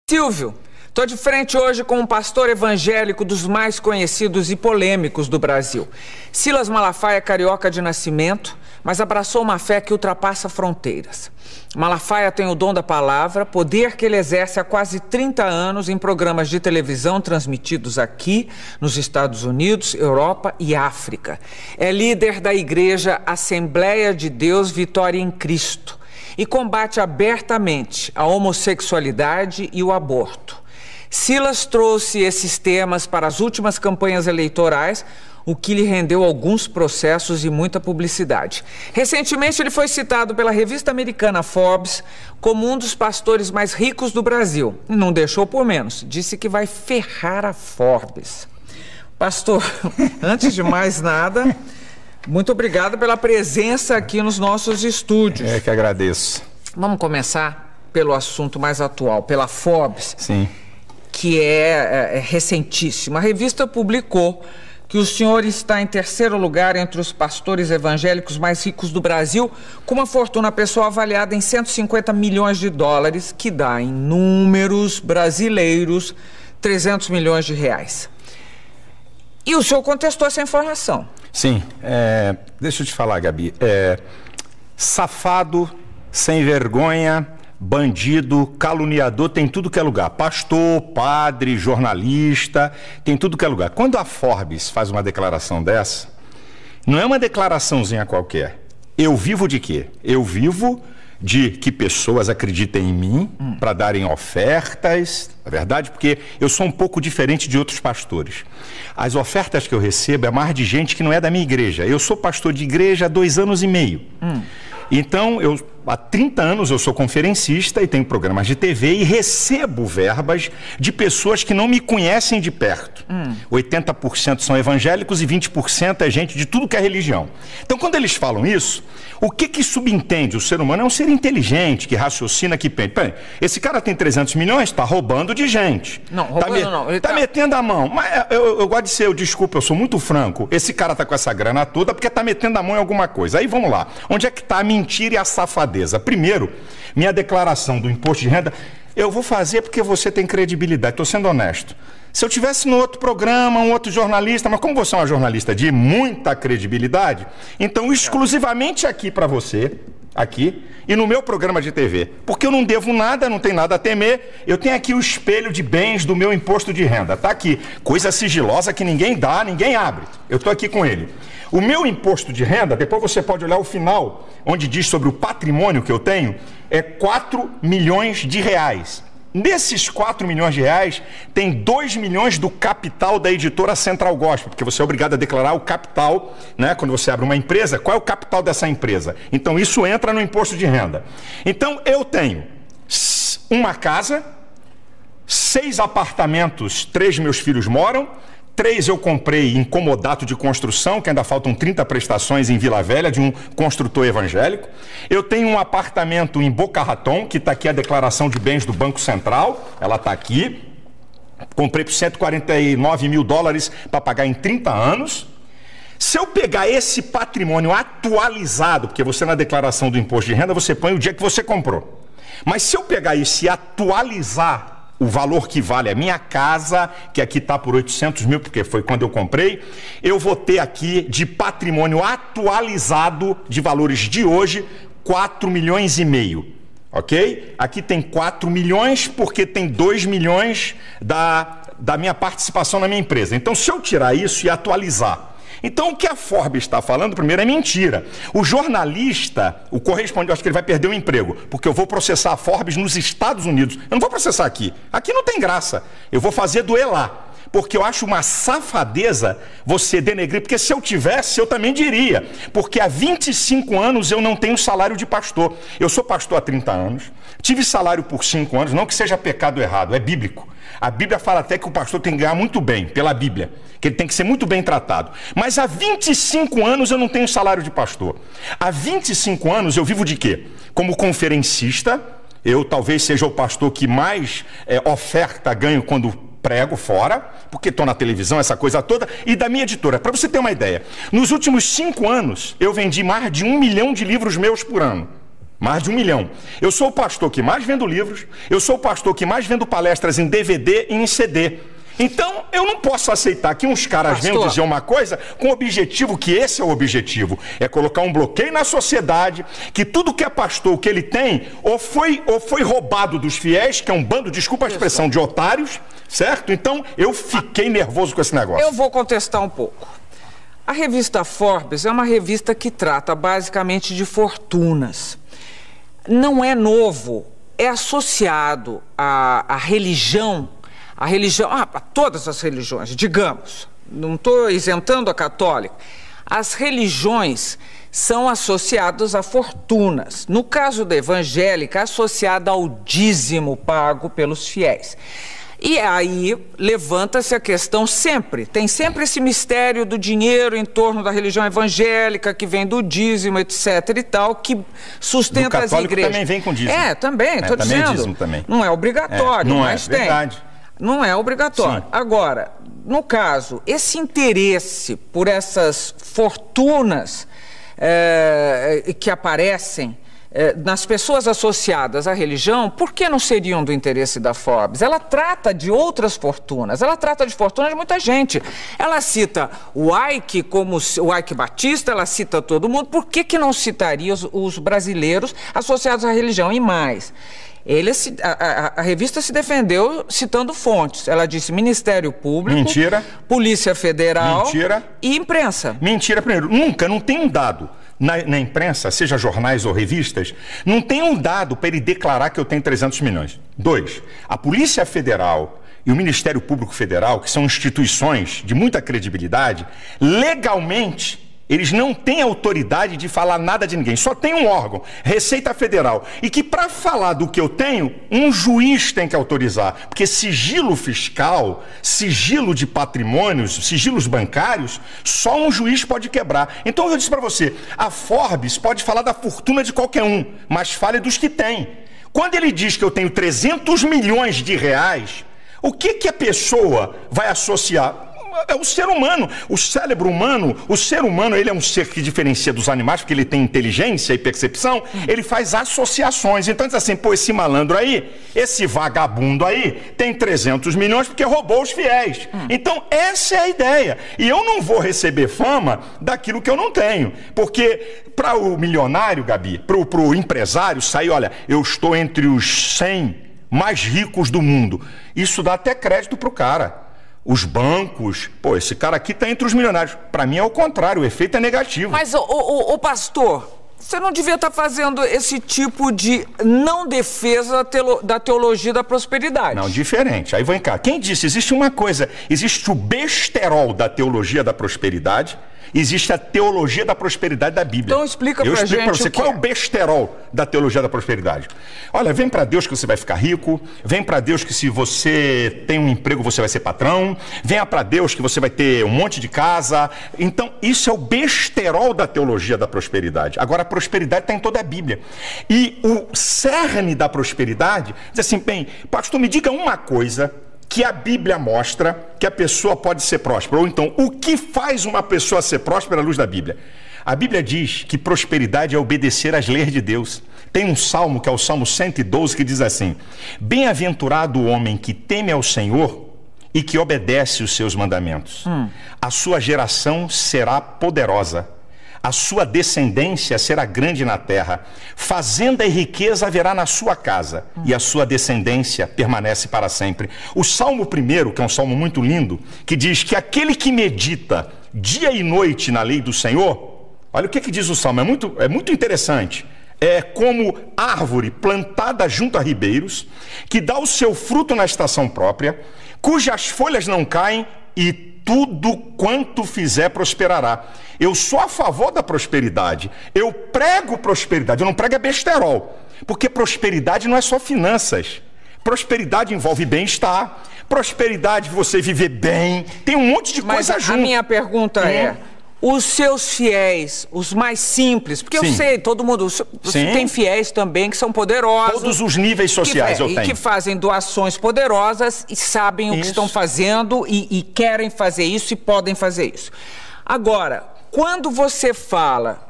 Silvio, estou de frente hoje com um pastor evangélico dos mais conhecidos e polêmicos do Brasil. Silas Malafaia é carioca de nascimento, mas abraçou uma fé que ultrapassa fronteiras. Malafaia tem o dom da palavra, poder que ele exerce há quase 30 anos em programas de televisão transmitidos aqui, nos Estados Unidos, Europa e África. É líder da igreja Assembleia de Deus Vitória em Cristo e combate abertamente a homossexualidade e o aborto. Silas trouxe esses temas para as últimas campanhas eleitorais, o que lhe rendeu alguns processos e muita publicidade. Recentemente, ele foi citado pela revista americana Forbes como um dos pastores mais ricos do Brasil. Não deixou por menos, disse que vai ferrar a Forbes. Pastor, antes de mais nada, muito obrigado pela presença aqui nos nossos estúdios. É que agradeço. Vamos começar pelo assunto mais atual, pela Forbes. Sim. Que é recentíssima. A revista publicou que o senhor está em terceiro lugar entre os pastores evangélicos mais ricos do Brasil, com uma fortuna pessoal avaliada em 150 milhões de dólares, que dá em números brasileiros 300 milhões de reais. E o senhor contestou essa informação. Sim. Deixa eu te falar, Gabi. Safado, sem vergonha, bandido, caluniador, tem tudo que é lugar. Pastor, padre, jornalista, tem tudo que é lugar. Quando a Forbes faz uma declaração dessa, não é uma declaraçãozinha qualquer. Eu vivo de quê? Eu vivo de que pessoas acreditem em mim para darem ofertas, na verdade, porque eu sou um pouco diferente de outros pastores. As ofertas que eu recebo é mais de gente que não é da minha igreja. Eu sou pastor de igreja há 2 anos e meio. Então, há 30 anos eu sou conferencista e tenho programas de TV e recebo verbas de pessoas que não me conhecem de perto. 80% são evangélicos e 20% é gente de tudo que é religião. Então, quando eles falam isso, o que subentende? O ser humano é um ser inteligente, que raciocina, que pensa. Peraí, esse cara tem 300 milhões, está roubando de gente. Não, roubando não. Ele tá metendo a mão. Mas eu gosto de ser, desculpa, eu sou muito franco. Esse cara tá com essa grana toda porque tá metendo a mão em alguma coisa. Aí vamos lá. Onde é que tá a mentira e a safadeza? Primeiro, minha declaração do imposto de renda, eu vou fazer porque você tem credibilidade. Estou sendo honesto. Se eu tivesse no outro programa, um outro jornalista, mas como você é uma jornalista de muita credibilidade, então exclusivamente aqui para você, aqui, e no meu programa de TV, porque eu não devo nada, não tenho nada a temer, eu tenho aqui o espelho de bens do meu imposto de renda, tá aqui, coisa sigilosa que ninguém dá, ninguém abre, eu estou aqui com ele. O meu imposto de renda, depois você pode olhar o final, onde diz sobre o patrimônio que eu tenho, é 4 milhões de reais. Nesses 4 milhões de reais, tem 2 milhões do capital da editora Central Gospel, porque você é obrigado a declarar o capital, né? Quando você abre uma empresa, qual é o capital dessa empresa? Então, isso entra no imposto de renda. Então, eu tenho uma casa, 6 apartamentos, 3 meus filhos moram, 3 eu comprei em comodato de construção, que ainda faltam 30 prestações em Vila Velha, de um construtor evangélico. Eu tenho um apartamento em Boca Raton, que está aqui a declaração de bens do Banco Central, ela está aqui. Comprei por 149 mil dólares para pagar em 30 anos. Se eu pegar esse patrimônio atualizado, porque você na declaração do imposto de renda, você põe o dia que você comprou. Mas se eu pegar isso e atualizar o valor que vale a minha casa, que aqui está por 800 mil, porque foi quando eu comprei, eu vou ter aqui de patrimônio atualizado de valores de hoje, 4 milhões e meio, ok? Aqui tem 4 milhões porque tem 2 milhões da minha participação na minha empresa. Então, se eu tirar isso e atualizar, então, o que a Forbes está falando, primeiro, é mentira. O jornalista, o correspondente, eu acho que ele vai perder o emprego, porque eu vou processar a Forbes nos Estados Unidos. Eu não vou processar aqui. Aqui não tem graça. Eu vou fazer doer lá. Porque eu acho uma safadeza você denegrir, porque se eu tivesse, eu também diria. Porque há 25 anos eu não tenho salário de pastor. Eu sou pastor há 30 anos, tive salário por 5 anos, não que seja pecado errado, é bíblico. A Bíblia fala até que o pastor tem que ganhar muito bem, pela Bíblia, que ele tem que ser muito bem tratado. Mas há 25 anos eu não tenho salário de pastor. Há 25 anos eu vivo de quê? Como conferencista, eu talvez seja o pastor que mais oferta ganho quando prego fora, porque estou na televisão, essa coisa toda, e da minha editora. Para você ter uma ideia, nos últimos 5 anos eu vendi mais de 1 milhão de livros meus por ano. Mais de 1 milhão. Eu sou o pastor que mais vendo livros, eu sou o pastor que mais vendo palestras em DVD e em CD. Então, eu não posso aceitar que uns caras venham dizer uma coisa com o objetivo, que esse é o objetivo, é colocar um bloqueio na sociedade, que tudo que é pastor, o que ele tem, ou foi roubado dos fiéis, que é um bando, desculpa a expressão, de otários, certo? Então, eu fiquei nervoso com esse negócio. Eu vou contestar um pouco. A revista Forbes é uma revista que trata basicamente de fortunas. Não é novo, é associado à religião, a todas as religiões, digamos, não estou isentando a católica, as religiões são associadas a fortunas. No caso da evangélica, associada ao dízimo pago pelos fiéis. E aí levanta-se a questão tem sempre esse mistério do dinheiro em torno da religião evangélica, que vem do dízimo, etc e tal, que sustenta as igrejas. Também vem com dízimo. Também, estou dizendo. Dízimo também. Não é obrigatório, mas tem. Verdade. Não é obrigatório. Sim. Agora, no caso, esse interesse por essas fortunas que aparecem nas pessoas associadas à religião, por que não seriam do interesse da Forbes? Ela trata de outras fortunas, ela trata de fortunas de muita gente. Ela cita o Ike como o Ike Batista, ela cita todo mundo. Por que não citaria os brasileiros associados à religião? E mais, a revista se defendeu citando fontes. Ela disse Ministério Público, mentira, Polícia Federal, mentira, e imprensa. Mentira, primeiro, não tem um dado na imprensa, seja jornais ou revistas, não tem um dado para ele declarar que eu tenho 300 milhões. 2, a Polícia Federal e o Ministério Público Federal, que são instituições de muita credibilidade, legalmente eles não têm autoridade de falar nada de ninguém. Só tem um órgão, Receita Federal. E que para falar do que eu tenho, um juiz tem que autorizar. Porque sigilo fiscal, sigilo de patrimônios, sigilos bancários, só um juiz pode quebrar. Então eu disse para você, a Forbes pode falar da fortuna de qualquer um, mas fale dos que tem. Quando ele diz que eu tenho 300 milhões de reais, o que a pessoa vai associar? É o ser humano, o cérebro humano, o ser humano, ele é um ser que diferencia dos animais, porque ele tem inteligência e percepção, ele faz associações. Então diz assim, pô, esse malandro aí, esse vagabundo aí, tem 300 milhões porque roubou os fiéis. Então essa é a ideia. E eu não vou receber fama daquilo que eu não tenho. Porque para o milionário, Gabi, para o empresário sair, olha, eu estou entre os 100 mais ricos do mundo. Isso dá até crédito para o cara. Os bancos, pô, esse cara aqui está entre os milionários. Para mim é o contrário, o efeito é negativo. Mas, o pastor, você não devia estar fazendo esse tipo de não defesa da teologia da prosperidade. Não, diferente. Aí vem cá. Quem disse? Existe uma coisa, existe o besterol da teologia da prosperidade, existe a teologia da prosperidade da Bíblia. Então explica pra gente. Eu explico para você qual é o besterol da teologia da prosperidade. Olha, vem para Deus que você vai ficar rico, vem para Deus que se você tem um emprego você vai ser patrão, venha para Deus que você vai ter um monte de casa. Então isso é o besterol da teologia da prosperidade. Agora a prosperidade está em toda a Bíblia. E o cerne da prosperidade diz assim, bem, pastor, me diga uma coisa que a Bíblia mostra que a pessoa pode ser próspera. Ou então, o que faz uma pessoa ser próspera à luz da Bíblia? A Bíblia diz que prosperidade é obedecer às leis de Deus. Tem um salmo, que é o Salmo 112, que diz assim, bem-aventurado o homem que teme ao Senhor e que obedece os seus mandamentos. A sua geração será poderosa. A sua descendência será grande na terra. Fazenda e riqueza haverá na sua casa, e a sua descendência permanece para sempre. O Salmo 1, que é um salmo muito lindo, que diz que aquele que medita dia e noite na lei do Senhor, olha o que diz o salmo, é muito interessante. É como árvore plantada junto a ribeiros, que dá o seu fruto na estação própria, cujas folhas não caem, e tudo quanto fizer prosperará. Eu sou a favor da prosperidade. Eu prego prosperidade, eu não prego besterol. Porque prosperidade não é só finanças. Prosperidade envolve bem-estar. Prosperidade, você viver bem. Tem um monte de coisa junto. A minha pergunta é, os seus fiéis, os mais simples, porque eu sei, todo mundo, você tem fiéis também que são poderosos. Todos os níveis sociais eu tenho. E que fazem doações poderosas e sabem o que estão fazendo e querem fazer isso e podem fazer isso. Agora, quando você fala,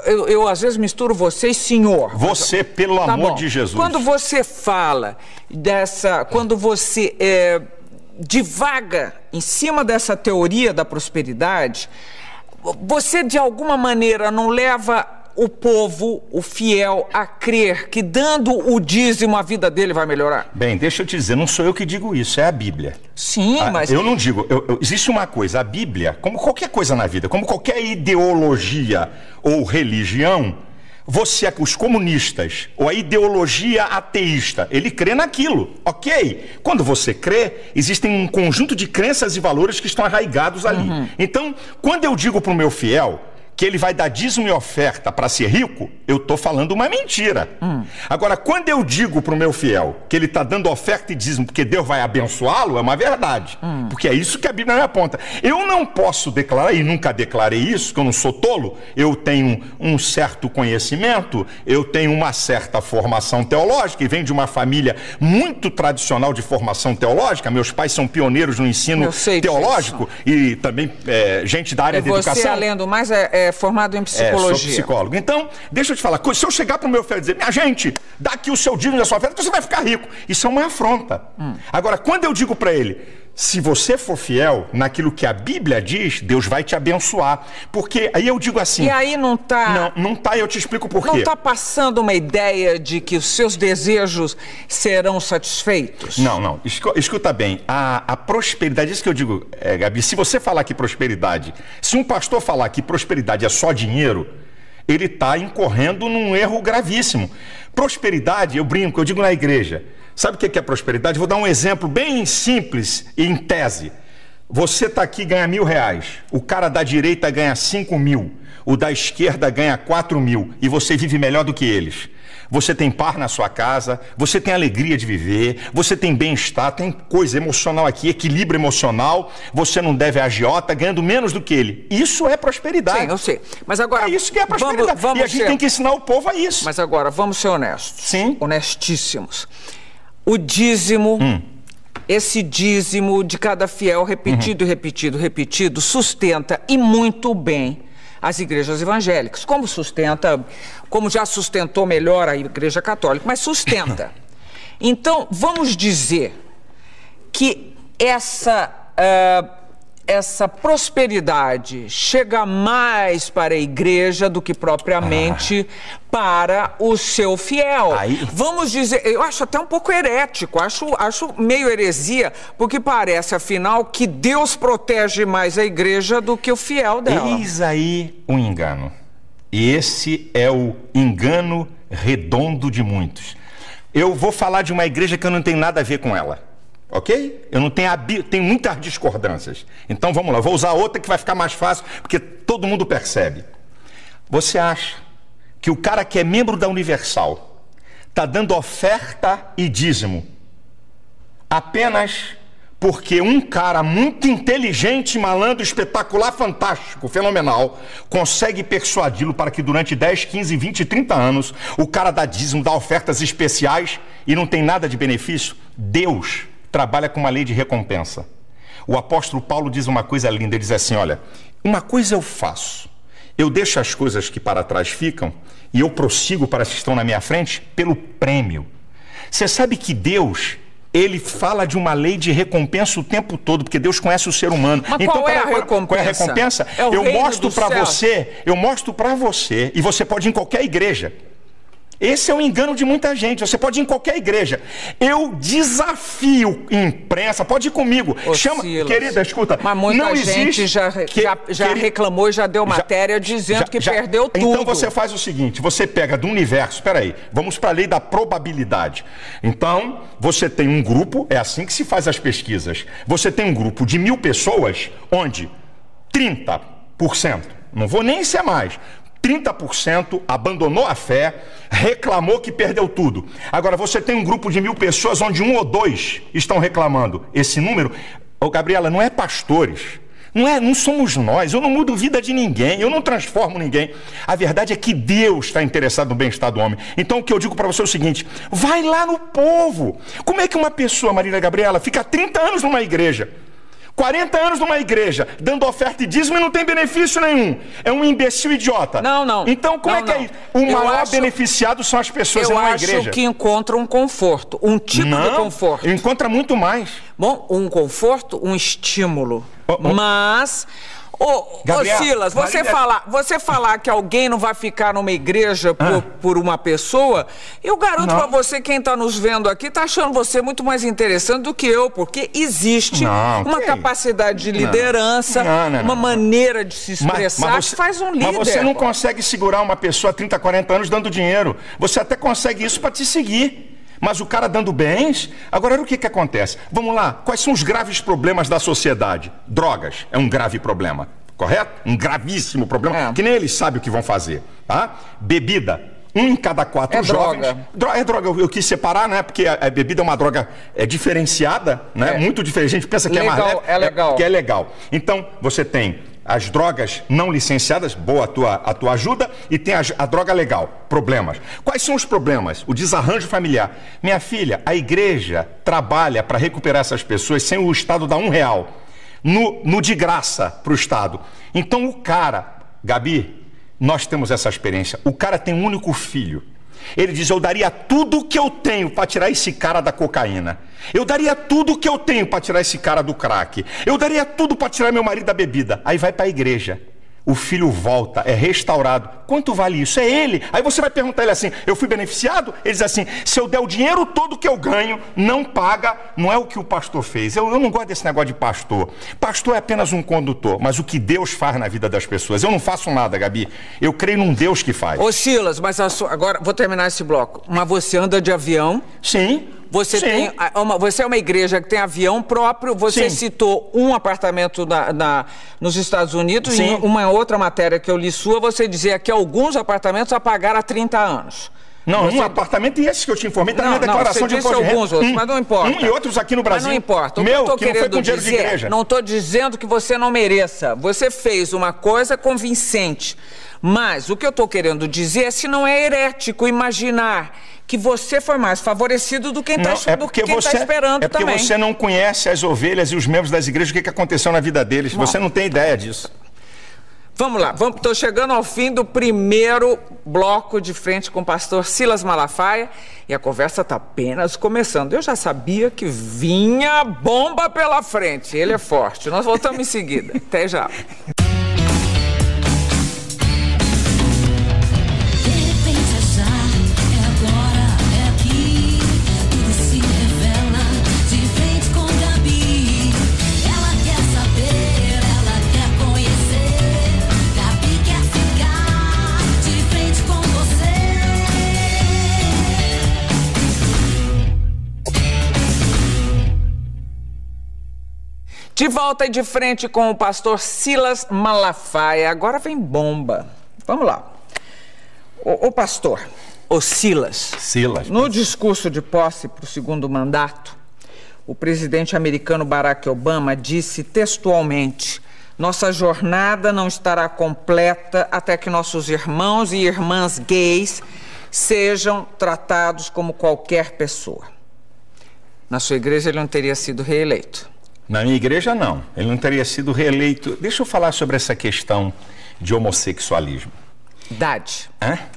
Eu às vezes misturo você e senhor. Você, pelo amor de Jesus. Quando você fala quando você divaga em cima dessa teoria da prosperidade, você de alguma maneira não leva o povo, o fiel, a crer que dando o dízimo a vida dele vai melhorar? Bem, deixa eu te dizer, não sou eu que digo isso, é a Bíblia. Sim, mas... Eu não digo, existe uma coisa, a Bíblia, como qualquer coisa na vida, como qualquer ideologia ou religião, os comunistas, ou a ideologia ateísta, ele crê naquilo, ok? Quando você crê, existem um conjunto de crenças e valores que estão arraigados ali. Então, quando eu digo para o meu fiel que ele vai dar dízimo e oferta para ser rico, eu estou falando uma mentira. Agora, quando eu digo para o meu fiel que ele está dando oferta e dízimo porque Deus vai abençoá-lo, é uma verdade. Porque é isso que a Bíblia me aponta. Eu não posso declarar, e nunca declarei isso, que eu não sou tolo, eu tenho um certo conhecimento, eu tenho uma certa formação teológica, e venho de uma família muito tradicional de formação teológica. Meus pais são pioneiros no ensino teológico e também gente da área da educação. Você, além do mais, é formado em psicologia. Sou psicólogo. Então, deixa eu te falar, se eu chegar para o meu filho e dizer, minha gente, dá aqui o seu dízimo da sua oferta, você vai ficar rico. Isso é uma afronta. Agora, quando eu digo para ele, se você for fiel naquilo que a Bíblia diz, Deus vai te abençoar. Porque aí eu digo assim... E aí não está... Não está, eu te explico por quê. Não está passando uma ideia de que os seus desejos serão satisfeitos? Não. Escuta bem, a prosperidade, isso que eu digo, Gabi, se você falar que prosperidade, se um pastor falar que prosperidade é só dinheiro, ele está incorrendo num erro gravíssimo. Prosperidade, eu brinco, eu digo na igreja, sabe o que é prosperidade? Vou dar um exemplo bem simples e em tese. Você está aqui e ganha R$1.000, o cara da direita ganha 5.000, o da esquerda ganha 4.000 e você vive melhor do que eles. Você tem paz na sua casa, você tem alegria de viver, você tem bem-estar, tem coisa emocional aqui, equilíbrio emocional, você não deve a agiota ganhando menos do que ele. Isso é prosperidade. Sim, eu sei. Mas agora... É isso que é prosperidade. E a gente tem que ensinar o povo a isso. Mas agora, vamos ser honestos. Sim. Honestíssimos. O dízimo... Esse dízimo de cada fiel repetido, repetido, sustenta e muito bem as igrejas evangélicas. Como já sustentou melhor a Igreja Católica, mas sustenta. Então, vamos dizer que essa prosperidade chega mais para a igreja do que propriamente para o seu fiel. Vamos dizer, eu acho até um pouco herético, acho meio heresia, porque parece, afinal, que Deus protege mais a igreja do que o fiel dela. Eis aí um engano. E esse é o engano redondo de muitos. Eu vou falar de uma igreja que eu não tenho nada a ver com ela. Ok? Eu não tenho muitas discordâncias. Então vamos lá, vou usar outra que vai ficar mais fácil, porque todo mundo percebe. Você acha que o cara que é membro da Universal está dando oferta e dízimo apenas porque um cara muito inteligente, malandro, espetacular, fantástico, fenomenal, consegue persuadi-lo para que durante 10, 15, 20, 30 anos o cara dá dízimo, dá ofertas especiais e não tem nada de benefício? Deus trabalha com uma lei de recompensa. O apóstolo Paulo diz uma coisa linda, ele diz assim, olha, uma coisa eu faço, eu deixo as coisas que para trás ficam e eu prossigo para as que estão na minha frente pelo prêmio. Você sabe que Deus, ele fala de uma lei de recompensa o tempo todo, porque Deus conhece o ser humano. Mas então, qual é a recompensa? Qual é a recompensa? Eu mostro para você, e você pode ir em qualquer igreja. Esse é o engano de muita gente. Você pode ir em qualquer igreja. Eu desafio imprensa, pode ir comigo. Chama, querida, escuta. Mas muita gente já reclamou e já deu matéria dizendo que perdeu tudo. Então você faz o seguinte, você pega do universo, espera aí, vamos para a lei da probabilidade. Então, você tem um grupo, é assim que se faz as pesquisas. Você tem um grupo de 1.000 pessoas, onde 30%, não vou nem ser mais, 30% abandonou a fé, reclamou que perdeu tudo. Agora, você tem um grupo de 1.000 pessoas onde 1 ou 2 estão reclamando. Esse número, Gabriela, não é pastores, não somos nós, eu não mudo vida de ninguém, eu não transformo ninguém. A verdade é que Deus está interessado no bem-estar do homem. Então, o que eu digo para você é o seguinte, vai lá no povo. Como é que uma pessoa, Marília Gabriela, fica 30 anos numa igreja? 40 anos numa igreja, dando oferta e dízimo e não tem benefício nenhum. É um imbecil idiota. Não. Então, como é que é isso? O maior beneficiado são as pessoas e não a igreja. Eu acho que encontra um conforto, um tipo de conforto. Encontra muito mais. Bom, um conforto, um estímulo. Mas... Gabriel, Silas, você falar que alguém não vai ficar numa igreja por uma pessoa, eu garanto pra você, quem está nos vendo aqui, está achando você muito mais interessante do que eu, porque existe uma capacidade de liderança, uma maneira de se expressar que faz um líder. Mas você não consegue segurar uma pessoa há 30, 40 anos dando dinheiro. Você até consegue isso para te seguir. Mas o cara dando bens... Agora, o que acontece? Vamos lá, quais são os graves problemas da sociedade? Drogas é um grave problema, correto? Um gravíssimo problema, que nem eles sabem o que vão fazer, tá? Bebida, 1 em cada 4 jovens... É droga, eu quis separar, né? Porque a bebida é uma droga diferenciada, né? Muito diferente, a gente pensa que é mais leve, que é legal. Então, você tem... as drogas não licenciadas, boa a tua ajuda, e tem a droga legal, problemas. Quais são os problemas? O desarranjo familiar. Minha filha, a igreja trabalha para recuperar essas pessoas sem o Estado dar R$1 no de graça para o Estado. Então o cara, Gabi, nós temos essa experiência, o cara tem um único filho. Ele diz, eu daria tudo o que eu tenho para tirar esse cara da cocaína. Eu daria tudo o que eu tenho para tirar esse cara do crack. Eu daria tudo para tirar meu marido da bebida. Aí vai para a igreja. O filho volta, é restaurado. Quanto vale isso? É ele. Aí você vai perguntar a ele assim, eu fui beneficiado? Ele diz assim, se eu der o dinheiro todo que eu ganho, não paga, não é o que o pastor fez. Eu não gosto desse negócio de pastor. Pastor é apenas um condutor, mas o que Deus faz na vida das pessoas. Eu não faço nada, Gabi. Eu creio num Deus que faz. Ô Silas, mas agora vou terminar esse bloco. Mas você anda de avião? Sim. Você é uma igreja que tem avião próprio. Você citou um apartamento nos Estados Unidos. Em uma outra matéria que eu li sua, você dizia que alguns apartamentos a pagar há 30 anos. Não, um apartamento e esse que eu te informei está na minha declaração de imposto de renda. Alguns outros, mas não importa. E outros aqui no Brasil. Mas não importa. Que não foi com dinheiro de igreja. Não estou dizendo que você não mereça. Você fez uma coisa convincente. Mas o que eu estou querendo dizer é se não é herético imaginar que você foi mais favorecido do que quem está esperando também. É porque você não conhece as ovelhas e os membros das igrejas, o que aconteceu na vida deles. Você não tem ideia disso. Vamos lá, estou chegando ao fim do primeiro bloco de frente com o pastor Silas Malafaia e a conversa está apenas começando. Eu já sabia que vinha bomba pela frente, ele é forte. Nós voltamos em seguida. Até já. De volta e de frente com o pastor Silas Malafaia. Agora vem bomba. Vamos lá. O pastor, o Silas. No discurso de posse para o segundo mandato, o presidente americano Barack Obama disse textualmente: nossa jornada não estará completa até que nossos irmãos e irmãs gays sejam tratados como qualquer pessoa. Na sua igreja ele não teria sido reeleito. Na minha igreja, não. Ele não teria sido reeleito. Deixa eu falar sobre essa questão de homossexualismo.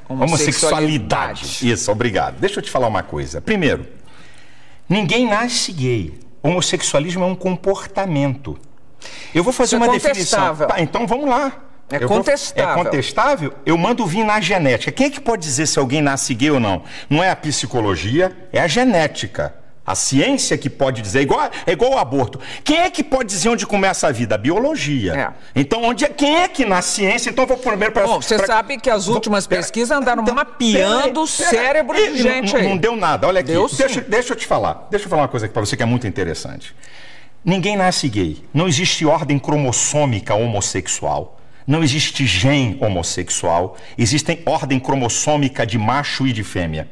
Homossexualidade. Isso, obrigado. Deixa eu te falar uma coisa. Primeiro, ninguém nasce gay. Homossexualismo é um comportamento. Eu vou fazer uma definição. Tá, então vamos lá. É contestável. É contestável? Eu mando vir na genética. Quem é que pode dizer se alguém nasce gay ou não? Não é a psicologia, é a genética. A ciência que pode dizer, é igual o aborto. Quem é que pode dizer onde começa a vida? A biologia. Então, quem é que na ciência? Então, eu vou primeiro para... Bom, você sabe que as últimas pesquisas andaram mapeando o cérebro de gente aí. Não deu nada, olha aqui. Deixa eu te falar. Deixa eu falar uma coisa aqui para você que é muito interessante. Ninguém nasce gay. Não existe ordem cromossômica homossexual. Não existe gene homossexual. Existe ordem cromossômica de macho e de fêmea.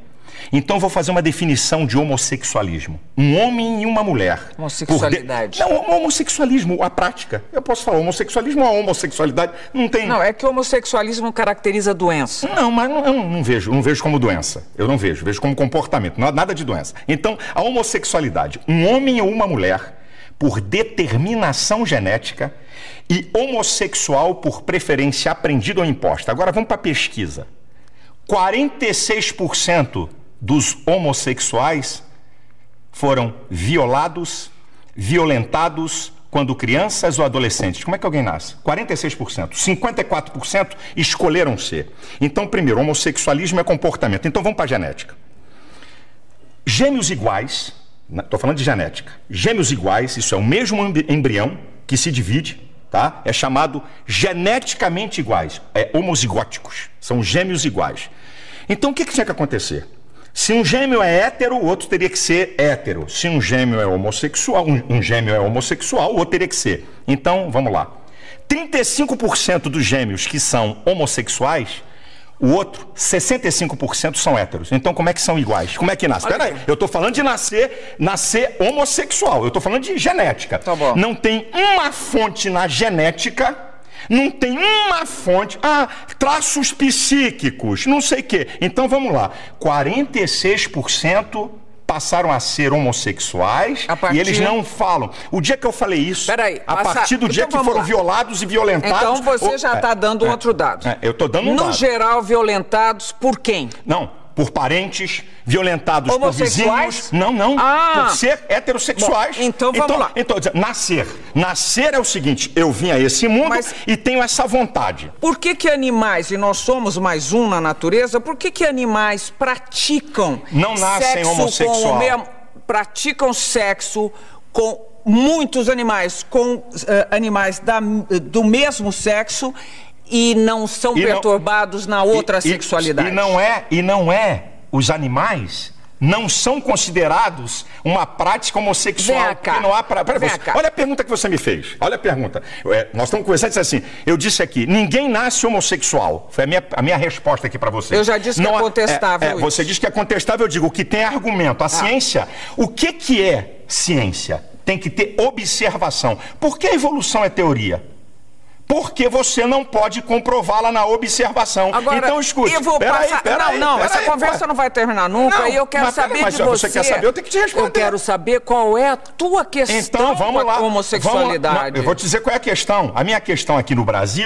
Então, vou fazer uma definição de homossexualismo. Um homem e uma mulher. Homossexualidade. Não, homossexualismo, a prática. Eu posso falar homossexualismo ou a homossexualidade. Não tem... Não, é que o homossexualismo caracteriza doença. Não, mas eu não vejo como doença. Eu não vejo como comportamento, nada de doença. Então, a homossexualidade. Um homem ou uma mulher por determinação genética e homossexual por preferência aprendida ou imposta. Agora vamos para a pesquisa. 46% dos homossexuais foram violados, violentados quando crianças ou adolescentes. Como é que alguém nasce? 46%. 54% escolheram ser. Então, primeiro, homossexualismo é comportamento. Então, vamos para a genética. Gêmeos iguais, estou falando de genética. Gêmeos iguais, isso é o mesmo embrião que se divide, tá? É chamado geneticamente iguais. É homozigóticos. São gêmeos iguais. Então, o que tinha que acontecer? Se um gêmeo é hétero, o outro teria que ser hétero. Se um gêmeo é homossexual, o outro teria que ser. Então, vamos lá. 35% dos gêmeos que são homossexuais, o outro, 65% são héteros. Então, como é que são iguais? Como é que nasce? Espera aí, eu estou falando de nascer homossexual. Eu estou falando de genética. Tá bom. Não tem uma fonte na genética... Não tem uma fonte, traços psíquicos, não sei o quê. Então vamos lá, 46% passaram a ser homossexuais e eles não falam. O dia que eu falei isso, a partir do dia que foram violados e violentados... Então você já está dando outro dado. Eu estou dando um dado. No geral, violentados por quem? Não. Por parentes, violentados por vizinhos. Não. Por ser heterossexuais. Bom, então vamos lá. Então, nascer é o seguinte, eu vim a esse mundo e tenho essa vontade. Por que animais, e nós somos mais um na natureza, por que animais praticam não nascem homossexual? Praticam sexo com muitos animais, com animais do mesmo sexo, e não são perturbados na outra sexualidade. E não é, os animais não são considerados uma prática homossexual. Vem cá. Não há olha a pergunta que você me fez. Olha a pergunta. Nós estamos conversando e disse assim, eu disse aqui, ninguém nasce homossexual. Foi a minha resposta aqui para você. Eu já disse que é contestável. Você disse que é contestável, eu digo, o que tem argumento. A ciência, o que é ciência? Tem que ter observação. Por que a evolução é teoria? Porque você não pode comprová-la na observação. Agora, então, escute. Peraí, essa conversa não vai terminar nunca. E eu quero saber de você. Você quer saber, eu tenho que te responder. Eu quero saber qual é a tua questão com a homossexualidade. Eu vou te dizer qual é a questão. A minha questão aqui no Brasil,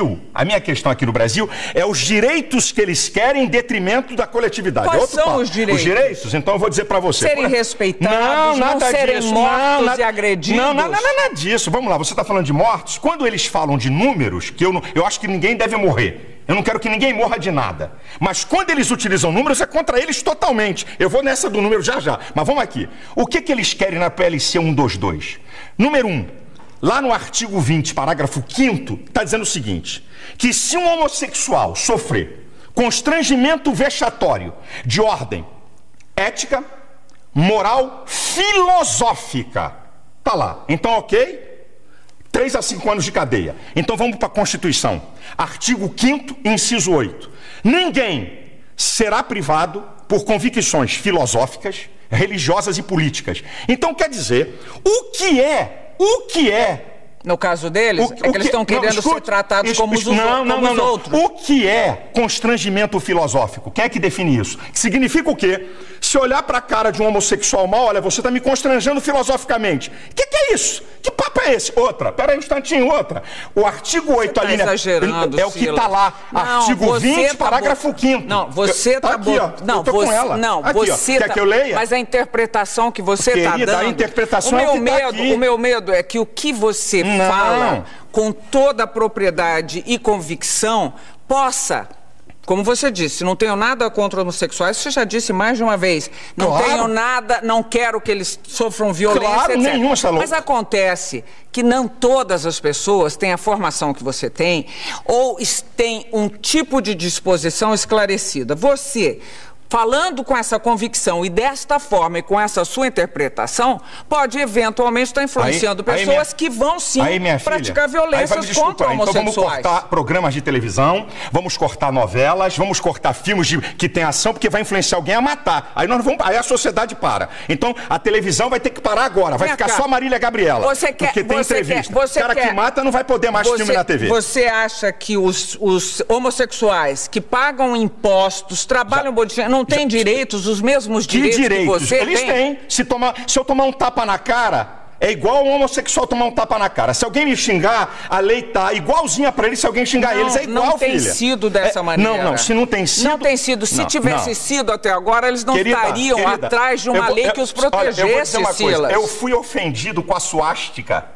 é os direitos que eles querem em detrimento da coletividade. Quais são os direitos? Os direitos? Então eu vou dizer pra você. Serem respeitados, não serem mortos e agredidos. Não, nada disso. Vamos lá, você está falando de mortos? Quando eles falam de números, que eu acho que ninguém deve morrer. Eu não quero que ninguém morra de nada. Mas quando eles utilizam números, é contra eles totalmente. Eu vou nessa do número já. Mas vamos aqui. O que eles querem na PLC 122? Número 1. Lá no artigo 20, parágrafo 5º, está dizendo o seguinte, que se um homossexual sofrer constrangimento vexatório de ordem ética, moral, filosófica, tá lá. Então, ok? 3 a 5 anos de cadeia. Então vamos para a Constituição. Artigo 5º, inciso 8. Ninguém será privado por convicções filosóficas, religiosas e políticas. Então quer dizer, o que é... No caso deles, que eles estão querendo ser tratados como os outros. O que é constrangimento filosófico? Quem é que define isso? Significa o quê? Se olhar para a cara de um homossexual mal, olha, você está me constrangendo filosoficamente. O que é isso? Que papo é esse? Pera aí um instantinho, O artigo 8, a linha... exagerando, é o que está lá. Artigo 20, parágrafo 5º. Não, você está... Aqui, ó. Não, eu tô com ela. Não, aqui, você quer que eu leia? Mas a interpretação que você está dando... a interpretação O meu medo é que o que você fala com toda a propriedade e convicção possa... Como você disse, não tenho nada contra homossexuais, você já disse mais de uma vez. Não tenho nada, não quero que eles sofram violência, etc. Nenhum, Salão. Mas acontece que não todas as pessoas têm a formação que você tem ou têm um tipo de disposição esclarecida. Você, falando com essa convicção e desta forma e com essa sua interpretação, pode eventualmente estar influenciando pessoas que vão sim praticar violências contra homossexuais. Então vamos cortar programas de televisão, vamos cortar novelas, vamos cortar filmes que tem ação, porque vai influenciar alguém a matar. Aí a sociedade para. Então a televisão vai ter que parar agora, vai ficar só Marília Gabriela. Porque tem entrevista. O cara que mata não vai poder mais filme na TV. Você acha que os homossexuais que pagam impostos, trabalham não têm direitos, os mesmos direitos que você Eles tem? Se eu tomar um tapa na cara, É igual um homossexual tomar um tapa na cara. Se alguém me xingar, a lei tá igualzinha pra eles. Se alguém xingar eles, é igual, não tem filha. sido dessa maneira. Não, se não tem sido... Não tem sido. Se tivesse sido até agora, eles não estariam atrás de uma lei que os protegesse, olha, eu vou dizer uma Silas. coisa. Eu fui ofendido com a suástica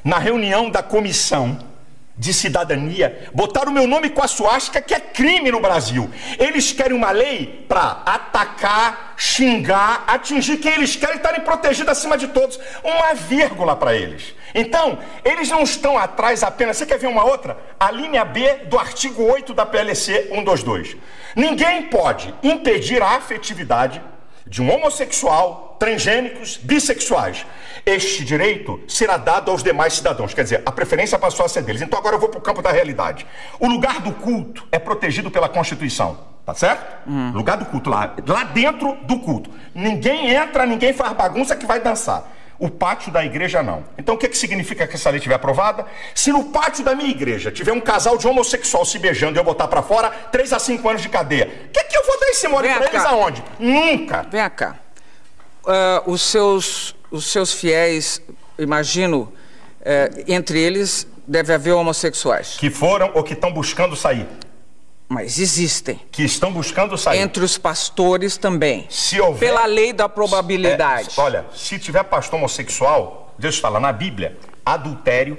na reunião da comissão de cidadania. Botaram o meu nome com a suástica, que é crime no Brasil. Eles querem uma lei para atacar, xingar, atingir quem eles querem, estarem protegidos acima de todos. Uma vírgula para eles. Então, eles não estão atrás apenas... Você quer ver uma outra? A linha B do artigo 8 da PLC 122. Ninguém pode impedir a afetividade de um homossexual, transgênicos, bissexuais. Este direito será dado aos demais cidadãos. Quer dizer, a preferência passou a ser deles. Então agora eu vou para o campo da realidade. O lugar do culto é protegido pela Constituição. Tá certo? Lugar do culto, lá dentro do culto. Ninguém entra, ninguém faz bagunça que vai dançar. O pátio da igreja não. Então o que significa que essa lei estiver aprovada? Se no pátio da minha igreja tiver um casal de homossexual se beijando e eu botar pra fora, 3 a 5 anos de cadeia. O que eu vou dar esse mole pra eles aonde? Nunca. Vem cá. Os seus fiéis, imagino, entre eles deve haver homossexuais. Que foram ou que estão buscando sair. Mas existem. Que estão buscando sair. Entre os pastores também. Se houver... Pela lei da probabilidade. Olha, se tiver pastor homossexual, Deus fala na Bíblia, adultério,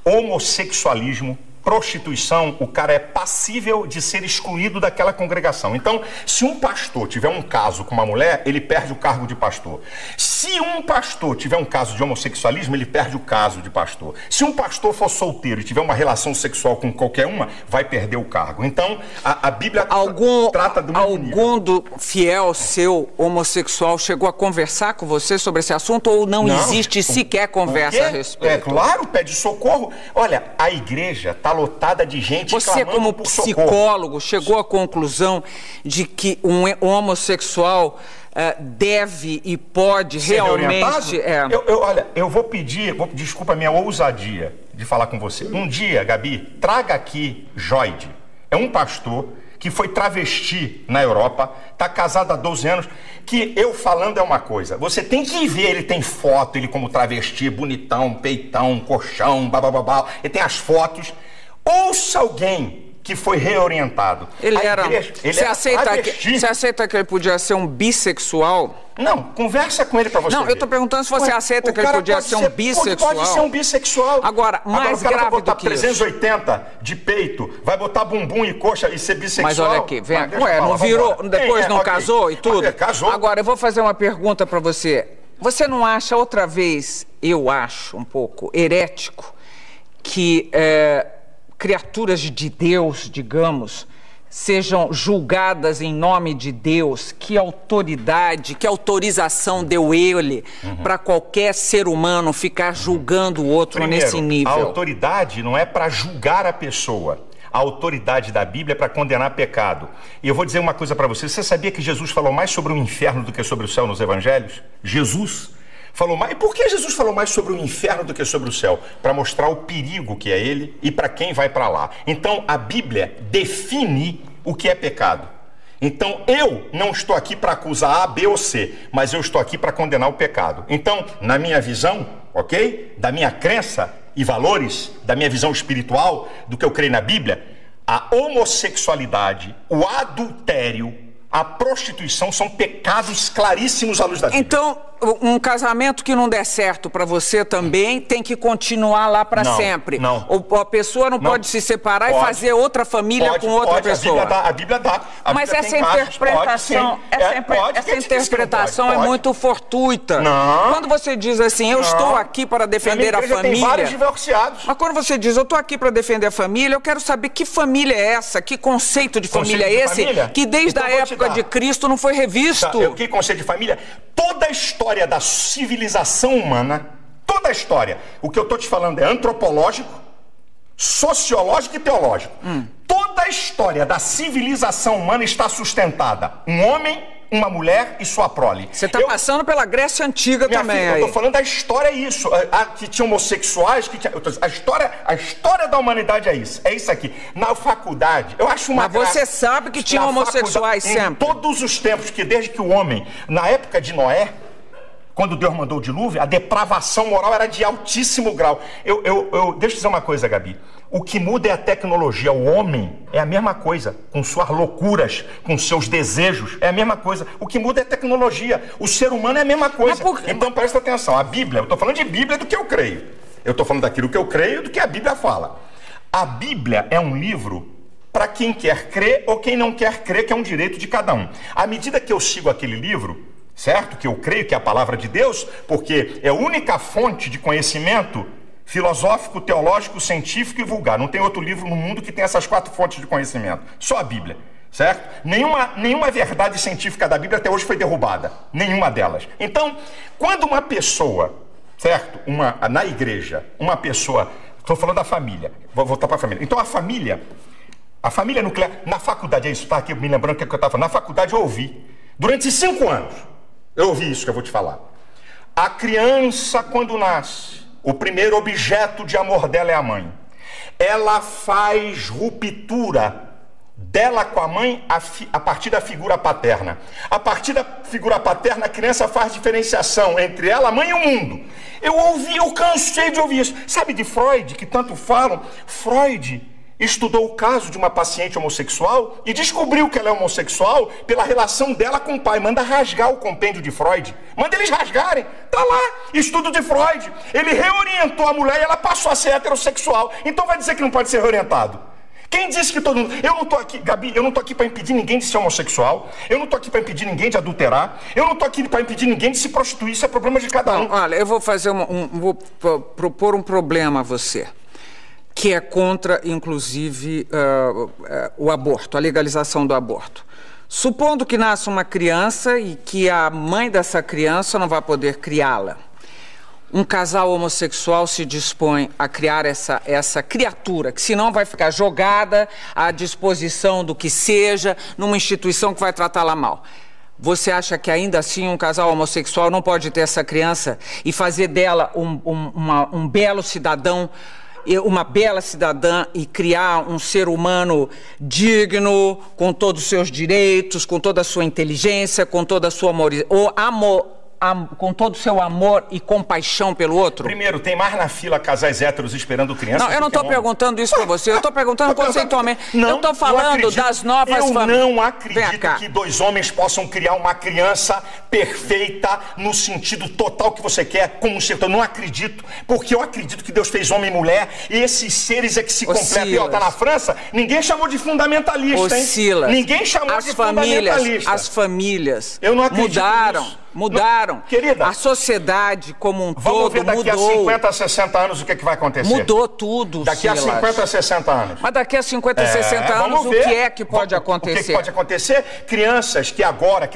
homossexualismo, prostituição, o cara é passível de ser excluído daquela congregação. Então, se um pastor tiver um caso com uma mulher, ele perde o cargo de pastor. Se um pastor tiver um caso de homossexualismo, ele perde o caso de pastor. Se um pastor for solteiro e tiver uma relação sexual com qualquer uma, vai perder o cargo. Então, a Bíblia trata do mesmo nível. Algum do fiel seu homossexual chegou a conversar com você sobre esse assunto ou não existe sequer conversa a respeito? É claro, pede socorro. Olha, a igreja está lotada de gente Você, como psicólogo, chegou à conclusão de que um homossexual deve e pode ser realmente... Olha, eu vou pedir, desculpa a minha ousadia de falar com você. Um dia, Gabi, traga aqui Joide. É um pastor que foi travesti na Europa, está casado há 12 anos, que eu falando é uma coisa. Você tem que ver, ele tem foto, ele como travesti, bonitão, peitão, colchão, babababá, ele tem as fotos. Ouça alguém que foi reorientado. Você aceita que ele podia ser um bissexual? Não, conversa com ele pra você. Não, eu tô perguntando se você aceita que ele podia ser um bissexual. Pode ser um bissexual. Agora, mais grave vai botar do que 380 de peito, vai botar bumbum e coxa e ser bissexual. Mas olha aqui, vem aqui. Não virou, depois não casou e tudo? Casou. Agora, eu vou fazer uma pergunta pra você. Você não acha outra vez, eu acho um pouco herético, que criaturas de Deus, digamos, sejam julgadas em nome de Deus? Que autoridade, que autorização deu ele para qualquer ser humano ficar julgando o outro nesse nível? A autoridade não é para julgar a pessoa. A autoridade da Bíblia é para condenar pecado. E eu vou dizer uma coisa para você. Você sabia que Jesus falou mais sobre o inferno do que sobre o céu nos evangelhos? Jesus falou mais. E por que Jesus falou mais sobre o inferno do que sobre o céu? Para mostrar o perigo que é ele e para quem vai para lá. Então a Bíblia define o que é pecado. Então eu não estou aqui para acusar A, B ou C, mas eu estou aqui para condenar o pecado. Então, na minha visão, ok? Da minha crença e valores, da minha visão espiritual, do que eu creio na Bíblia, a homossexualidade, o adultério, a prostituição são pecados claríssimos à luz da Bíblia. Então, um casamento que não der certo para você também tem que continuar lá para sempre. Não. A pessoa não pode se separar e fazer outra família com outra pessoa. A Bíblia dá. Mas essa interpretação, essa interpretação é muito fortuita. Não. Quando você diz assim, eu estou aqui para defender a família. Tem vários divorciados. Mas quando você diz, eu estou aqui para defender a família, eu quero saber que família é essa, que conceito de família é esse, que desde a época de Cristo não foi revisto. Que conceito de família? Toda a história da civilização humana, toda a história, o que eu estou te falando é antropológico, sociológico e teológico. Toda a história da civilização humana está sustentada. Um homem, uma mulher e sua prole. Você está passando pela Grécia Antiga também. Filha, eu estou falando da história, é isso. Que tinha homossexuais, a história da humanidade é isso. É isso aqui. Na faculdade, eu acho uma Mas você sabe que tinha homossexuais sempre. Em todos os tempos, que desde que o homem, na época de Noé, quando Deus mandou o dilúvio, a depravação moral era de altíssimo grau. Deixa eu dizer uma coisa, Gabi. O que muda é a tecnologia. O homem é a mesma coisa, com suas loucuras, com seus desejos, é a mesma coisa. O que muda é a tecnologia. O ser humano é a mesma coisa. Então presta atenção, a Bíblia, eu estou falando de Bíblia do que eu creio. Eu estou falando daquilo que eu creio do que a Bíblia fala. A Bíblia é um livro para quem quer crer ou quem não quer crer, que é um direito de cada um. À medida que eu sigo aquele livro, certo? Que eu creio que é a palavra de Deus, porque é a única fonte de conhecimento filosófico, teológico, científico e vulgar. Não tem outro livro no mundo que tenha essas 4 fontes de conhecimento. Só a Bíblia, certo? Nenhuma verdade científica da Bíblia até hoje foi derrubada. Nenhuma delas. Então, quando uma pessoa, certo? Na igreja, uma pessoa... Estou falando da família. Vou voltar para a família. Então, a família nuclear... Na faculdade, é isso, tá aqui me lembrando o que eu estava falando. Na faculdade eu ouvi. Durante 5 anos, eu ouvi isso que eu vou te falar. A criança, quando nasce, o primeiro objeto de amor dela é a mãe. Ela faz ruptura dela com a mãe a partir da figura paterna. A partir da figura paterna, a criança faz diferenciação entre ela, a mãe e o mundo. Eu cansei de ouvir isso. Sabe de Freud, que tanto falam? Freud estudou o caso de uma paciente homossexual e descobriu que ela é homossexual pela relação dela com o pai. Manda rasgar o compêndio de Freud. Manda eles rasgarem. Tá lá, estudo de Freud. Ele reorientou a mulher e ela passou a ser heterossexual. Então vai dizer que não pode ser reorientado? Quem disse que todo mundo... Eu não tô aqui, Gabi, eu não tô aqui para impedir ninguém de ser homossexual. Eu não tô aqui para impedir ninguém de adulterar. Eu não tô aqui para impedir ninguém de se prostituir. Isso é problema de cada um. Olha, eu vou fazer vou propor um problema a você, que é contra, inclusive, o aborto, a legalização do aborto. Supondo que nasça uma criança e que a mãe dessa criança não vai poder criá-la. Um casal homossexual se dispõe a criar essa criatura, que senão vai ficar jogada à disposição do que seja, numa instituição que vai tratá-la mal. Você acha que ainda assim um casal homossexual não pode ter essa criança e fazer dela um belo cidadão, uma bela cidadã, e criar um ser humano digno, com todos os seus direitos, com toda a sua inteligência, com toda a sua com todo o seu amor e compaixão pelo outro? Primeiro, tem mais na fila casais héteros esperando criança? Não, eu não estou perguntando isso para você, eu estou perguntando conceitualmente. Eu estou falando das novas famílias. Eu não acredito que 2 homens possam criar uma criança perfeita no sentido total que você quer, como um ser. Eu não acredito, porque eu acredito que Deus fez homem e mulher, e esses seres é que se completam. E ó, tá na França, ninguém chamou de fundamentalista, hein? Silas, ninguém chamou de fundamentalista. As famílias eu não acredito mudaram. Querida, a sociedade como um todo mudou. Vamos ver daqui a 50, 60 anos o que vai acontecer. Mudou tudo, daqui a 50, 60 anos. Mas daqui a 50, 60 anos, o que é que pode acontecer? O que pode acontecer? Crianças que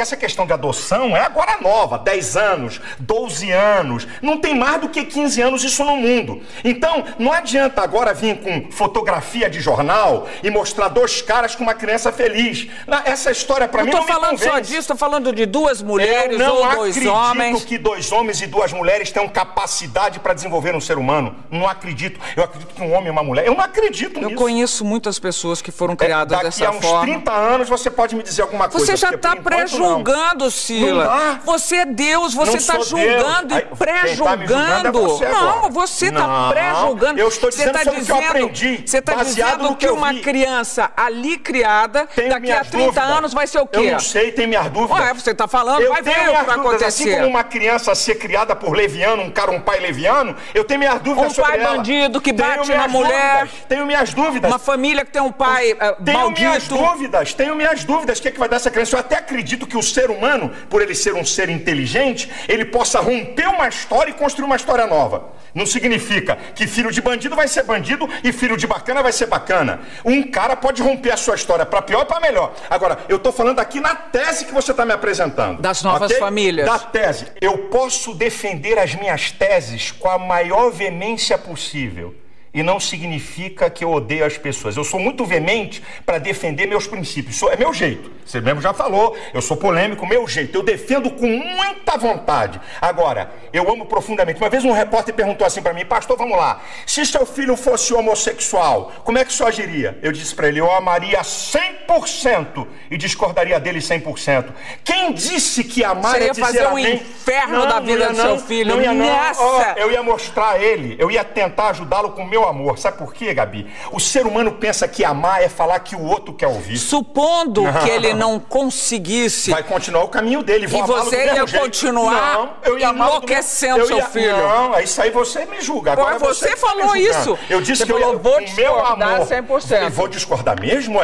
essa questão de adoção é agora nova, 10 anos, 12 anos, não tem mais do que 15 anos isso no mundo. Então, não adianta agora vir com fotografia de jornal e mostrar 2 caras com uma criança feliz. Essa história para mim não me convence. Não estou falando só disso, estou falando de 2 mulheres ou 2 homens. Eu acredito que 2 homens e 2 mulheres tenham capacidade para desenvolver um ser humano. Não acredito. Eu acredito que um homem e uma mulher... Eu não acredito nisso. Eu conheço muitas pessoas que foram criadas dessa forma. Daqui a uns 30 anos você pode me dizer alguma coisa. Você já está pré-julgando, Silas. Você é Deus, você está julgando e pré-julgando. Não, você está pré-julgando. Eu estou dizendo sobre o que eu aprendi. Você está dizendo que uma criança ali criada, daqui a 30 anos vai ser o quê? Eu não sei, tem minhas dúvidas. Você está falando, vai ver o que vai acontecer. Assim como uma criança ser criada por leviano, um pai leviano, eu tenho minhas dúvidas sobre ela. Um pai bandido que bate na mulher. Tenho minhas dúvidas. Uma família que tem um pai maldito. Tenho minhas dúvidas. O que é que vai dar essa criança? Eu até acredito que o ser humano, por ele ser um ser inteligente, ele possa romper uma história e construir uma história nova. Não significa que filho de bandido vai ser bandido e filho de bacana vai ser bacana. Um cara pode romper a sua história para pior e para melhor. Agora, eu estou falando aqui na tese que você está me apresentando. Das novas famílias. Da tese. Eu posso defender as minhas teses com a maior veemência possível. e não significa que eu odeio as pessoas. Eu sou muito veemente para defender meus princípios. É meu jeito. Você mesmo já falou, eu sou polêmico, meu jeito. Eu defendo com muita vontade. Agora, eu amo profundamente. Uma vez um repórter perguntou assim para mim: pastor, vamos lá, se seu filho fosse homossexual, como é que o senhor agiria? Eu disse para ele: eu amaria 100% e discordaria dele 100%. Quem disse que amar você é ia dizer fazer amém? Um inferno da vida do seu filho. Não ia não. Nossa! Eu ia mostrar a ele, eu ia tentar ajudá-lo com o meu amor. Sabe por quê, Gabi? O ser humano pensa que amar é falar que o outro quer ouvir. Supondo que ele não conseguisse... Vai continuar o caminho dele. E você ia continuar enlouquecendo seu filho. Não, isso aí você me julga. Agora você falou isso. Eu disse que eu ia, vou discordar 100%. Eu vou discordar mesmo?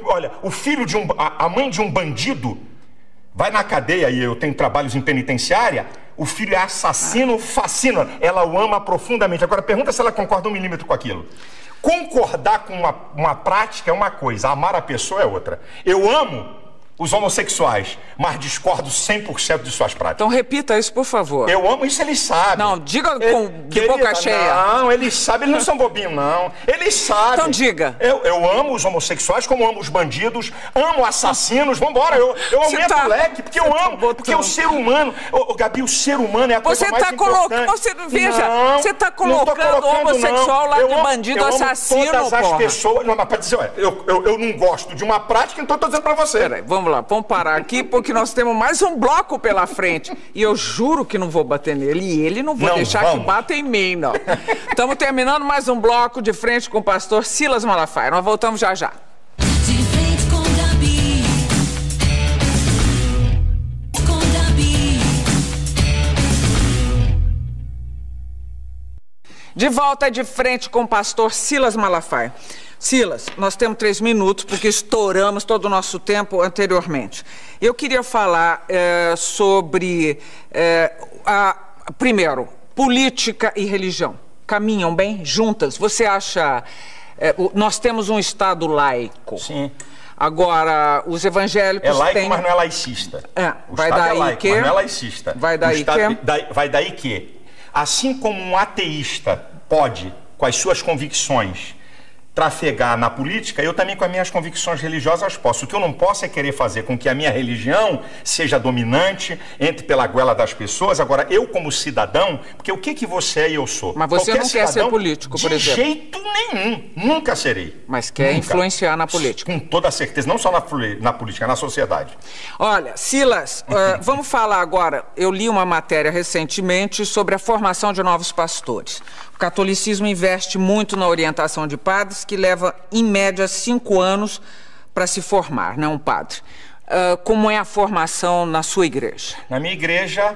Olha, o filho de a mãe de um bandido vai na cadeia e eu tenho trabalhos em penitenciária. O filho é assassino, fascina. Ela o ama profundamente. Agora, pergunta se ela concorda 1 milímetro com aquilo. Concordar com uma prática é uma coisa, amar a pessoa é outra. Eu amo os homossexuais, mas discordo 100% de suas práticas. Então repita isso, por favor. Eu amo isso, eles sabem. Não, diga de boca cheia. Não, eles sabem, eles não são bobinhos, não. Eles sabem. Então diga. Eu amo os homossexuais, como amo os bandidos, amo assassinos, vambora, eu aumento o leque, porque eu amo, porque o ser humano, Gabi, o ser humano é a coisa mais importante. Veja, você está colocando o homossexual lá de bandido, assassino, todas as pessoas, não, mas para dizer, olha, eu não gosto de uma prática, então estou dizendo para você. Peraí, vamos lá, vamos parar aqui, porque nós temos mais um bloco pela frente. E eu juro que não vou bater nele. E ele não vou deixar que bata em mim, não. Estamos terminando mais um bloco de frente com o pastor Silas Malafaia. Nós voltamos já já. De frente com Gabi. Com Gabi. De volta de frente com o pastor Silas Malafaia. Silas, nós temos 3 minutos, porque estouramos todo o nosso tempo anteriormente. Eu queria falar sobre, primeiro, política e religião. Caminham bem juntas? Você acha... nós temos um Estado laico. Sim. Agora, os evangélicos É laico, têm... mas não é laicista. Vai daí é laico, que... mas não é laicista. Vai daí que... Vai daí que, assim como um ateísta pode, com as suas convicções, trafegar na política, eu também com as minhas convicções religiosas posso. O que eu não posso é querer fazer com que a minha religião seja dominante, entre pela goela das pessoas. Agora, eu como cidadão, porque o que você é e eu sou? Mas você não quer ser político, por exemplo? De jeito nenhum. Nunca serei. Mas quer influenciar na política? Com toda certeza. Não só na política, na sociedade. Olha, Silas, vamos falar agora. Eu li uma matéria recentemente sobre a formação de novos pastores. O catolicismo investe muito na orientação de padres, que leva, em média, 5 anos para se formar, né, um padre. Como é a formação na sua igreja? Na minha igreja,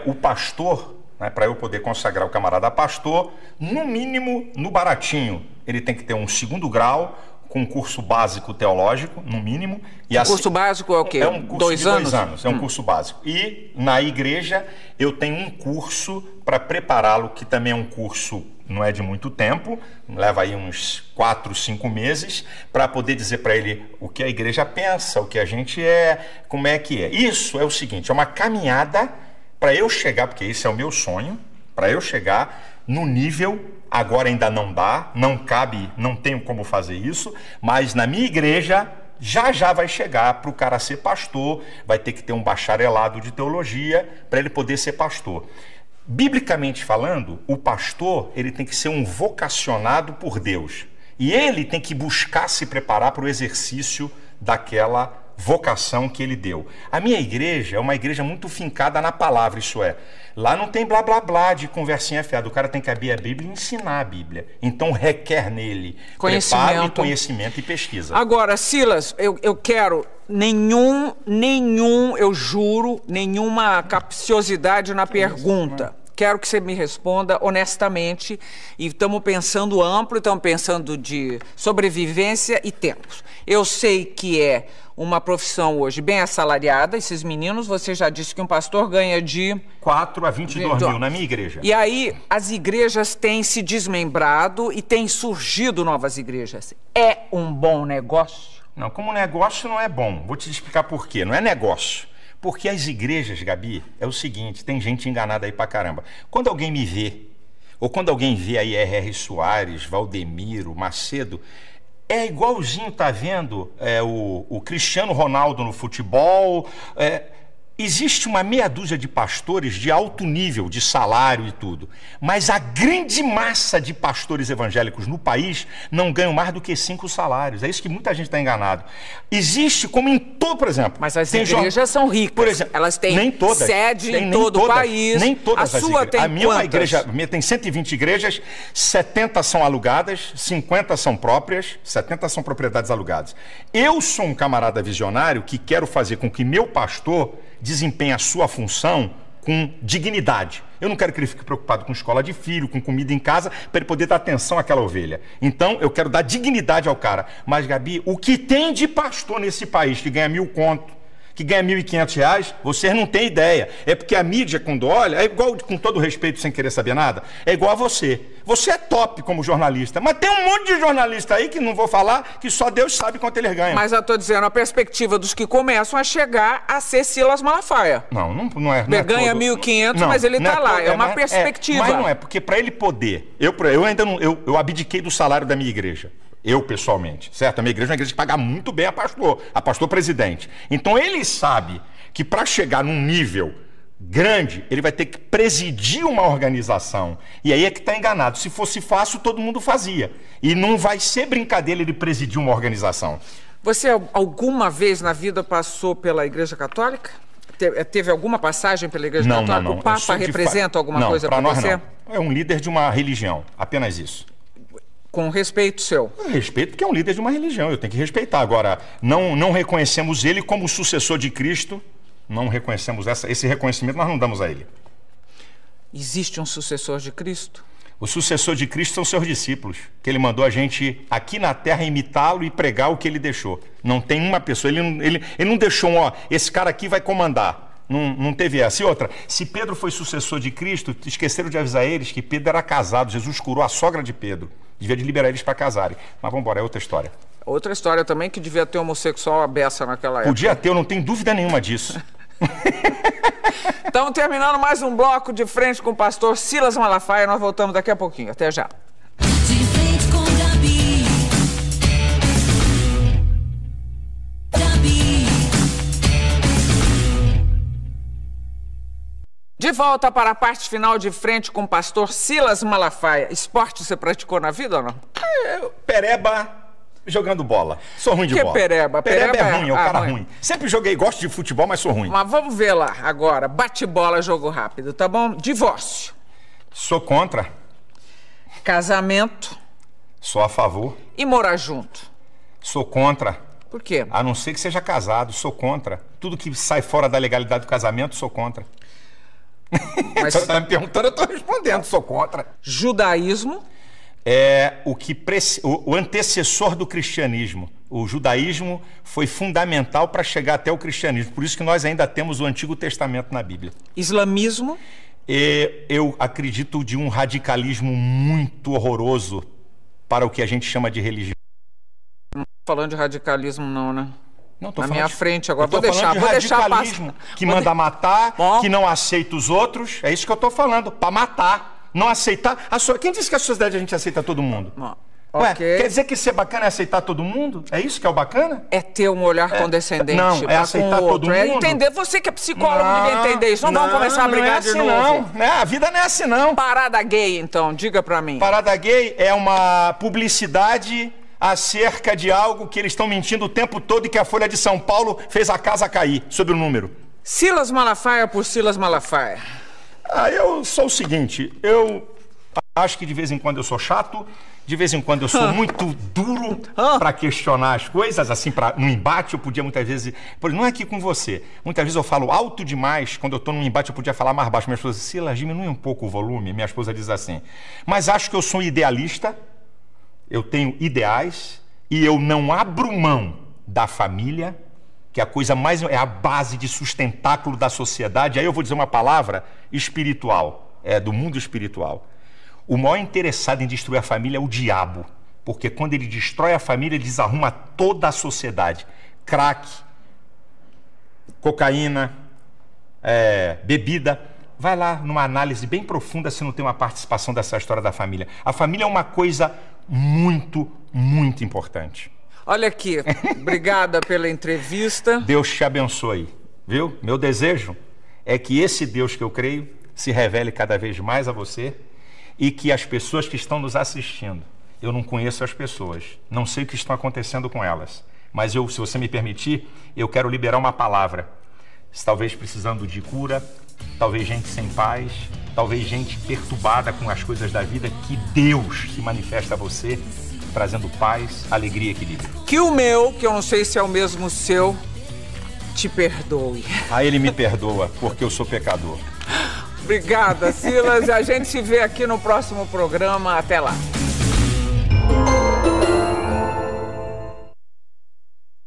o pastor, né, para eu poder consagrar o camarada pastor, no mínimo, no baratinho, ele tem que ter um 2º grau, com um curso básico teológico, no mínimo. E o curso básico é o quê? É um curso 2 de anos? 2 anos, é um curso básico. E na igreja eu tenho um curso para prepará-lo, que também é um curso, não é de muito tempo, leva aí uns 4, 5 meses, para poder dizer para ele o que a igreja pensa, o que a gente é, como é que é. Isso é o seguinte, é uma caminhada para eu chegar, porque esse é o meu sonho, para eu chegar no nível... Agora ainda não dá, não cabe, não tenho como fazer isso, mas na minha igreja já vai chegar para o cara ser pastor, vai ter que ter um bacharelado de teologia para ele poder ser pastor. Biblicamente falando, o pastor ele tem que ser um vocacionado por Deus e ele tem que buscar se preparar para o exercício daquela vocação que ele deu. A minha igreja é uma igreja muito fincada na palavra, isso é, lá não tem blá blá blá de conversinha fiada, o cara tem que abrir a Bíblia e ensinar a Bíblia, então requer nele preparo e conhecimento e pesquisa. Agora, Silas, eu quero eu juro, nenhuma capciosidade na pergunta. Quero que você me responda honestamente, e estamos pensando amplo, estamos pensando de sobrevivência e tempos. Eu sei que é uma profissão hoje bem assalariada, esses meninos, você já disse que um pastor ganha de... 4 a 22 mil na minha igreja. E aí as igrejas têm se desmembrado e têm surgido novas igrejas. É um bom negócio? Não, como negócio não é bom. Vou te explicar por quê. Não é negócio. Porque as igrejas, Gabi, é o seguinte, tem gente enganada aí pra caramba. Quando alguém me vê ou quando alguém vê aí R.R. Soares, Valdemiro, Macedo, é igualzinho, tá vendo, o Cristiano Ronaldo no futebol. Existe uma meia dúzia de pastores de alto nível, de salário e tudo, mas a grande massa de pastores evangélicos no país não ganham mais do que 5 salários. É isso que muita gente está enganado. Existe, como em todo, por exemplo... Mas as igrejas são ricas, por exemplo, elas têm nem todas, sede em todo o país. Nem todas a as sua igrejas. tem A minha é uma quantas? igreja, a minha tem 120 igrejas, 70 são alugadas, 50 são próprias, 70 são propriedades alugadas. Eu sou um camarada visionário que quero fazer com que meu pastor desempenhe a sua função com dignidade. Eu não quero que ele fique preocupado com escola de filho, com comida em casa, para ele poder dar atenção àquela ovelha. Então, eu quero dar dignidade ao cara. Mas, Gabi, o que tem de pastor nesse país que ganha 1.000 conto, que ganha R$1.500, vocês não têm ideia. É porque a mídia, quando olha, é igual, com todo respeito, sem querer saber nada, é igual a você. Você é top como jornalista, mas tem um monte de jornalista aí, que não vou falar, que só Deus sabe quanto eles ganham. Mas eu estou dizendo, a perspectiva dos que começam a chegar a ser Silas Malafaia. Não é. Ele ganha 1.500, mas ele está lá. É uma perspectiva. Mas não é, porque para ele poder... Eu ainda não... Eu abdiquei do salário da minha igreja. Eu, pessoalmente, certo? A minha igreja é uma igreja que paga muito bem a pastor presidente. Então, ele sabe que para chegar num nível grande, ele vai ter que presidir uma organização. E aí é que está enganado. Se fosse fácil, todo mundo fazia. E não vai ser brincadeira ele presidir uma organização. Você alguma vez na vida passou pela Igreja Católica? Teve alguma passagem pela Igreja Católica? Não. O Papa representa alguma coisa para você? Não. É um líder de uma religião, apenas isso. Com respeito seu? Respeito porque é um líder de uma religião, eu tenho que respeitar. Agora, não reconhecemos ele como sucessor de Cristo, não reconhecemos esse reconhecimento, nós não damos a ele. Existe um sucessor de Cristo? O sucessor de Cristo são seus discípulos, que ele mandou a gente aqui na terra imitá-lo e pregar o que ele deixou. Não tem uma pessoa, ele não deixou esse cara aqui vai comandar. Não teve essa. E outra, se Pedro foi sucessor de Cristo, esqueceram de avisar eles que Pedro era casado, Jesus curou a sogra de Pedro. Devia de liberar eles para casarem. Mas vamos embora, é outra história. Outra história também que devia ter homossexual à beça naquela época. Podia ter, eu não tenho dúvida nenhuma disso. Então, terminando mais um bloco de frente com o pastor Silas Malafaia, nós voltamos daqui a pouquinho. Até já. De frente com Gabi. Gabi. De volta para a parte final de frente com o pastor Silas Malafaia. Esporte você praticou na vida ou não? Pereba jogando bola. Sou ruim de bola. Pereba? Pereba é ruim, é o cara ruim. ruim. Sempre joguei, gosto de futebol, mas sou ruim. Mas vamos ver lá agora. Bate-bola, jogo rápido, tá bom? Divórcio. Sou contra. Casamento. Sou a favor. E morar junto. Sou contra. Por quê? A não ser que seja casado, sou contra. Tudo que sai fora da legalidade do casamento, sou contra. Mas Você está me perguntando, eu estou respondendo, sou contra. judaísmo. É o antecessor do cristianismo. O judaísmo foi fundamental para chegar até o cristianismo. Por isso que nós ainda temos o Antigo Testamento na Bíblia. Islamismo. Eu acredito de um radicalismo muito horroroso para o que a gente chama de religião. Não tô falando de radicalismo não, né? Não, tô Na falando minha de- frente agora. eu tô Vou deixar falando de radicalismo, passar. que manda matar, Bom. que não aceita os outros. É isso que eu estou falando, para matar, não aceitar. Quem disse que a sociedade a gente aceita todo mundo? Bom, Ué, ok. quer dizer que ser bacana é aceitar todo mundo? É isso que é o bacana? É ter um olhar condescendente não, é para aceitar com o todo outro. É mundo? entender. Você que é psicólogo devia entender isso. Não vamos começar a brigar não é de assim, novo. Não, né? A vida não é assim, não. Parada gay, então. Diga pra mim. Parada gay é uma publicidade acerca de algo que eles estão mentindo o tempo todo e que a Folha de São Paulo fez a casa cair, sobre o número. Silas Malafaia por Silas Malafaia. Eu sou o seguinte, eu acho que de vez em quando eu sou chato, de vez em quando eu sou muito duro para questionar as coisas, assim, no embate eu podia muitas vezes... Não é aqui com você. Muitas vezes eu falo alto demais, quando eu estou num embate eu podia falar mais baixo. Minha esposa diz, Silas, diminui um pouco o volume. Minha esposa diz assim. Mas acho que eu sou um idealista, eu tenho ideais e eu não abro mão da família, que é a coisa mais... é a base de sustentáculo da sociedade. Aí eu vou dizer uma palavra espiritual, do mundo espiritual. O maior interessado em destruir a família é o diabo, porque quando ele destrói a família, ele desarruma toda a sociedade. Crack, cocaína, bebida, vai lá numa análise bem profunda se não tem uma participação dessa história da família. A família é uma coisa muito, muito importante. Olha aqui, obrigada pela entrevista. Deus te abençoe, viu? Meu desejo é que esse Deus que eu creio se revele cada vez mais a você e que as pessoas que estão nos assistindo, eu não conheço as pessoas, não sei o que está acontecendo com elas, mas eu, se você me permitir, eu quero liberar uma palavra. Talvez precisando de cura, talvez gente sem paz, talvez gente perturbada com as coisas da vida, que Deus se manifesta a você, trazendo paz, alegria e equilíbrio. Que o meu, que eu não sei se é o mesmo seu, te perdoe. Ah, ele me perdoa, porque eu sou pecador. Obrigada, Silas. A gente se vê aqui no próximo programa. Até lá.